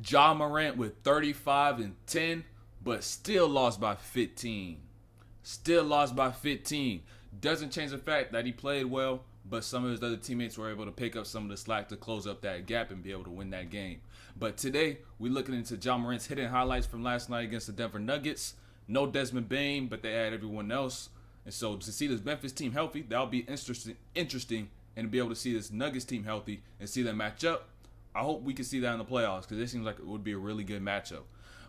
Ja Morant with 35 and 10, but still lost by 15. Still lost by 15. Doesn't change the fact that he played well, but some of his other teammates were able to pick up some of the slack to close up that gap and be able to win that game. But today, we're looking into Ja Morant's hidden highlights from last night against the Denver Nuggets. No Desmond Bane, but they had everyone else. And so to see this Memphis team healthy, that'll be interesting, and to be able to see this Nuggets team healthy and see them match up. I hope we can see that in the playoffs because it seems like it would be a really good matchup.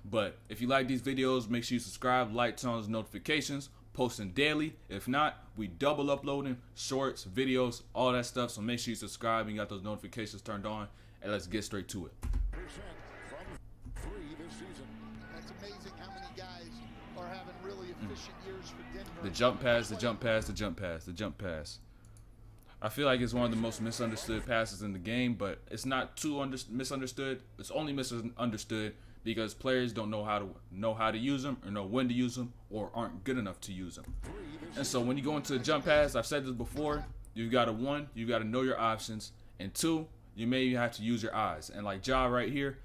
But if you like these videos, make sure you subscribe, like, turn on those notifications, posting daily. If not, we double uploading shorts, videos, all that stuff. So make sure you subscribe and you got those notifications turned on. And let's get straight to it. From 3 this season. That's amazing how many guys are having really efficient years for Denver. The jump pass, the jump pass, the jump pass, the jump pass. I feel like it's one of the most misunderstood passes in the game, but it's not too misunderstood. It's only misunderstood because players don't know how to use them, or know when to use them, or aren't good enough to use them. And so when you go into a jump pass, I've said this before, you've got to know your options, and 2, you may have to use your eyes. And like Ja right here,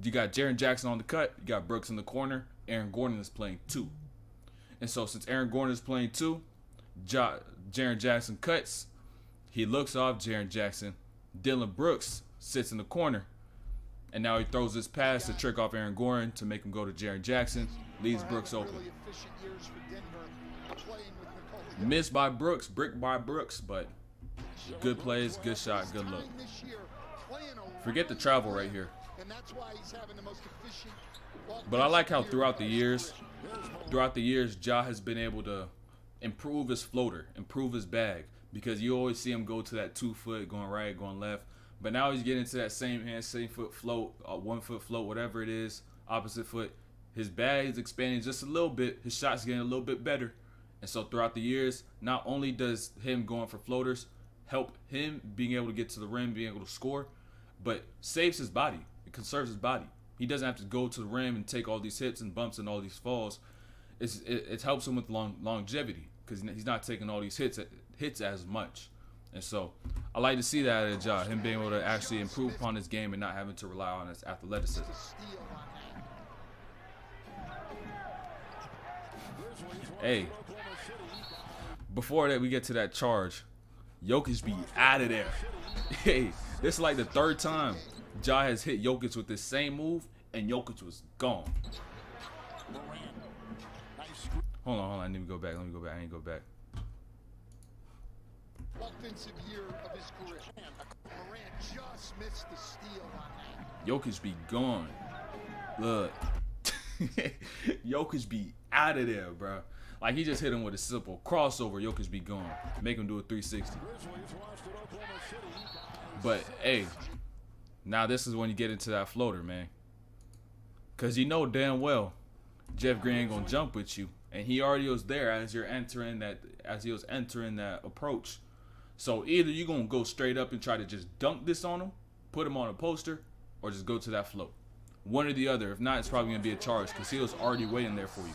you got Jaren Jackson on the cut, you got Brooks in the corner, Aaron Gordon is playing 2. And so since Aaron Gordon is playing 2, Jaren Jackson cuts. He looks off Jaren Jackson. Dylan Brooks sits in the corner. And now he throws this pass to trick off Aaron Gordon to make him go to Jaren Jackson. Leaves Brooks open. Missed by Brooks, brick by Brooks, but good plays, good shot, good look. Forget the travel right here. But I like how throughout the years, Ja has been able to improve his floater, improve his bag. Because you always see him go to that 2 foot, going right, going left. But now he's getting to that same hand, same foot float, 1 foot float, whatever it is, opposite foot. His bag is expanding just a little bit. His shot's getting a little bit better. And so throughout the years, not only does him going for floaters help him being able to get to the rim, being able to score, but saves his body. It conserves his body. He doesn't have to go to the rim and take all these hits and bumps and all these falls. It helps him with longevity because he's not taking all these hits as much. And so I like to see that at Ja, him being able to actually improve upon his game and not having to rely on his athleticism. Hey, before that we get to that charge, Jokic be out of there. Hey, this is like the 3rd time Ja has hit Jokic with this same move and Jokic was gone. Hold on, I need to go back. Let me go back. I need to go back. Offensive year of his career. Morant just missed the steal on that. Jokic be gone. Look. Jokic be out of there, bro. Like he just hit him with a simple crossover. Jokic be gone. Make him do a 360. But hey, now this is when you get into that floater, man. Cause you know damn well Jeff Green ain't gonna jump with you. And he already was there as he was entering that approach. So either you're going to go straight up and try to just dunk this on him, put him on a poster, or just go to that float. One or the other. If not, it's probably going to be a charge because he was already waiting there for you.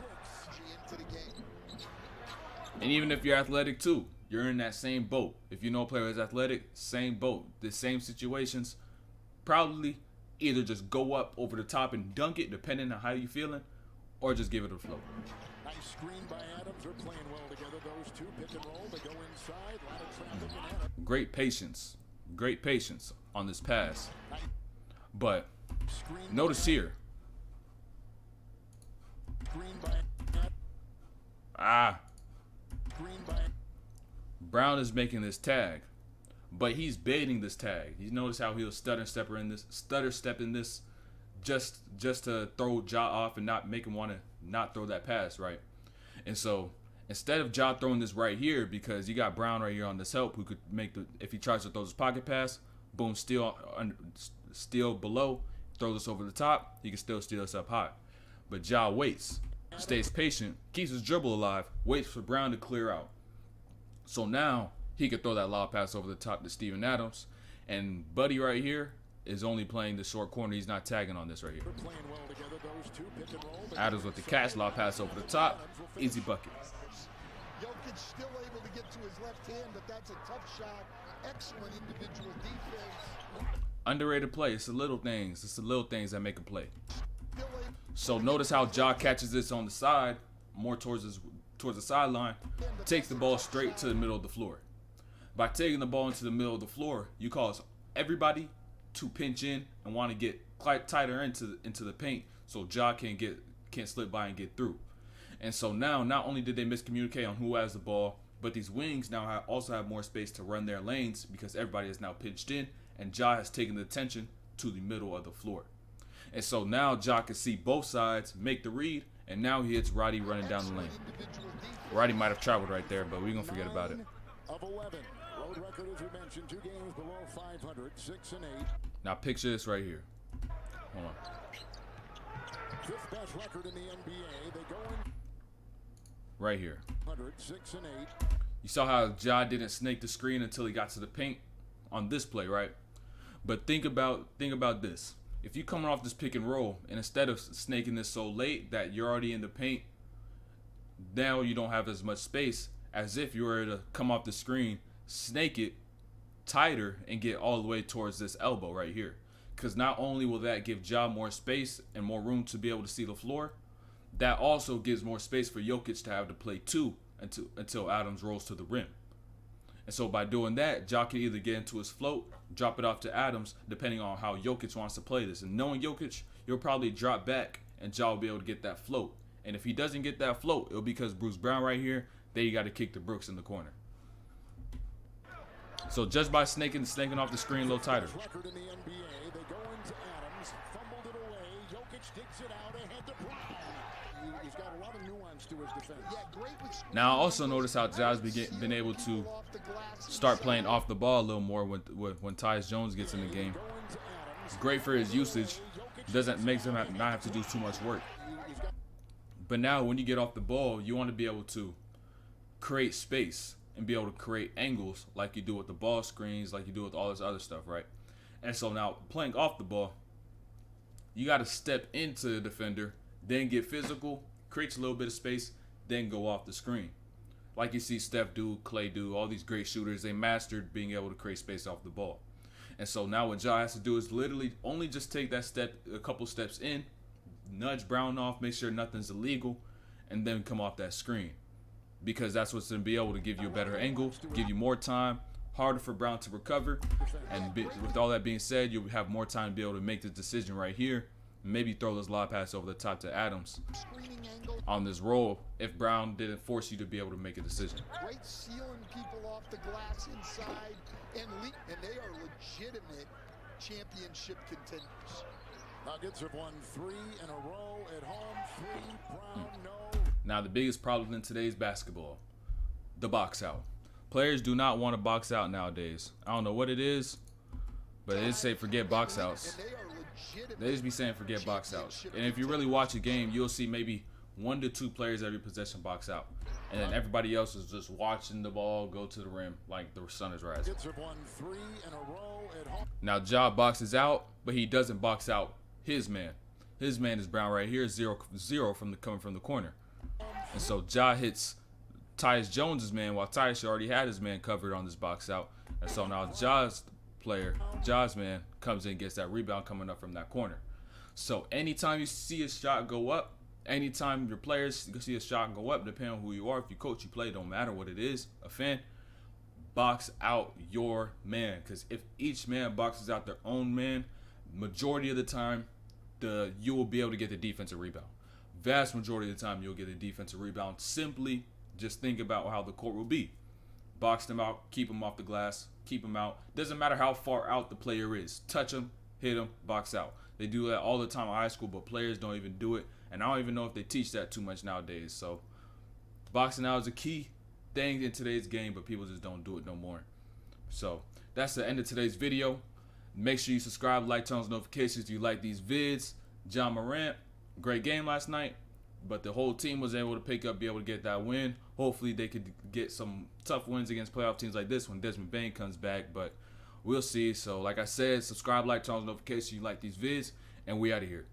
And even if you're athletic too, you're in that same boat. If you know a player is athletic, same boat. The same situations, probably either just go up over the top and dunk it, depending on how you're feeling, or just give it a float. Nice screen by Adams. They're playing well together. Those two pick and roll. They go inside. A lot of traffic. Great patience on this pass. But notice here. Brown is making this tag, but he's baiting this tag. You notice how he was stutter stepping this just to throw Ja off and not make him want to not throw that pass, right? And so instead of Ja throwing this right here, because you got Brown right here on this help who could make if he tries to throw this pocket pass, boom, steal below, throw this over the top, he can still steal this up high. But Ja waits, stays patient, keeps his dribble alive, waits for Brown to clear out. So now he could throw that lob pass over the top to Steven Adams. And Buddy right here is only playing the short corner. He's not tagging on this right here. Adams with the catch, lob pass over the top, easy bucket. Jokic still able to get to his left hand, but that's a tough shot. Excellent individual defense. Underrated play. It's the little things. It's the little things that make a play. So notice how Ja catches this on the side, more towards the sideline, takes the ball straight to the middle of the floor. By taking the ball into the middle of the floor, you cause everybody to pinch in and want to get quite tighter into the paint, so Ja can't slip by and get through. And so now, not only did they miscommunicate on who has the ball, but these wings now also have more space to run their lanes because everybody is now pinched in, and Ja has taken the attention to the middle of the floor. And so now Ja can see both sides, make the read, and now he hits Roddy running down the lane. Roddy might have traveled right there, but we're going to forget about it. Of 11. Road record, as we mentioned, 2 games below 500, 6 and 8. Now picture this right here. Hold on. 5th best record in the NBA. They go in Right here. 6 and 8. You saw how Ja didn't snake the screen until he got to the paint on this play, right? But think about this. If you coming off this pick and roll, and instead of snaking this so late that you're already in the paint, now you don't have as much space as if you were to come off the screen, snake it tighter, and get all the way towards this elbow right here. Because not only will that give Ja more space and more room to be able to see the floor, that also gives more space for Jokic to have to play two until Adams rolls to the rim. And so by doing that, Ja can either get into his float, drop it off to Adams, depending on how Jokic wants to play this. And knowing Jokic, he'll probably drop back, and Ja will be able to get that float. And if he doesn't get that float, it'll be because Bruce Brown right here, then you got to kick to Brooks in the corner. So just by snaking off the screen a little tighter. Record in the NBA. They go into Adams, fumbled it away. Jokic digs it out ahead to Brown. He's got a lot of nuance to his defense. Yeah, great with Now I also notice how Ja's been able to start playing off the ball a little more when Tyus Jones gets in the game. It's great for his usage. Doesn't make him not have to do too much work. But now when you get off the ball, you want to be able to create space and be able to create angles like you do with the ball screens, like you do with all this other stuff, right? And so now playing off the ball, you got to step into the defender, then get physical, creates a little bit of space, then go off the screen. Like you see Steph do, Clay do, all these great shooters, they mastered being able to create space off the ball. And so now what Ja has to do is literally only just take that step, a couple steps in, nudge Brown off, make sure nothing's illegal, and then come off that screen. Because that's what's going to be able to give you a better angle, give you more time, harder for Brown to recover. And with all that being said, you'll have more time to be able to make the decision right here. Maybe throw this lob pass over the top to Adams on this roll if Brown didn't force you to be able to make a decision. Great sealing people off the glass inside, and they are legitimate championship contenders. Nuggets have won 3 in a row at home. 3, Brown, no. Now the biggest problem in today's basketball, the box out. Players do not want to box out nowadays. I don't know what it is, but they just say forget box outs. They just be saying forget box outs. And if you really watch a game, you'll see maybe 1 to 2 players every possession box out. And then everybody else is just watching the ball go to the rim like the sun is rising. Now Ja boxes out, but he doesn't box out his man. His man is Brown right here, 0-0 coming from the corner. And so Ja hits Tyus Jones's man while Tyus already had his man covered on this box out. And so now Ja's man comes in and gets that rebound coming up from that corner. So anytime you see a shot go up, anytime your players see a shot go up, depending on who you are, if you coach, you play, don't matter what it is, a fan, box out your man. Because if each man boxes out their own man, majority of the time, you will be able to get the defensive rebound. Vast majority of the time, you'll get a defensive rebound. Simply just think about how the court will be. Box them out, keep them off the glass, keep them out. Doesn't matter how far out the player is. Touch them, hit them, box out. They do that all the time in high school, but players don't even do it. And I don't even know if they teach that too much nowadays. So boxing out is a key thing in today's game, but people just don't do it no more. So that's the end of today's video. Make sure you subscribe, like, turn on notifications if you like these vids. John Morant, great game last night, but the whole team was able to be able to get that win. Hopefully they could get some tough wins against playoff teams like this when Desmond Bane comes back, but we'll see. So like I said, subscribe, like, turn on notifications if you like these vids, and we out of here.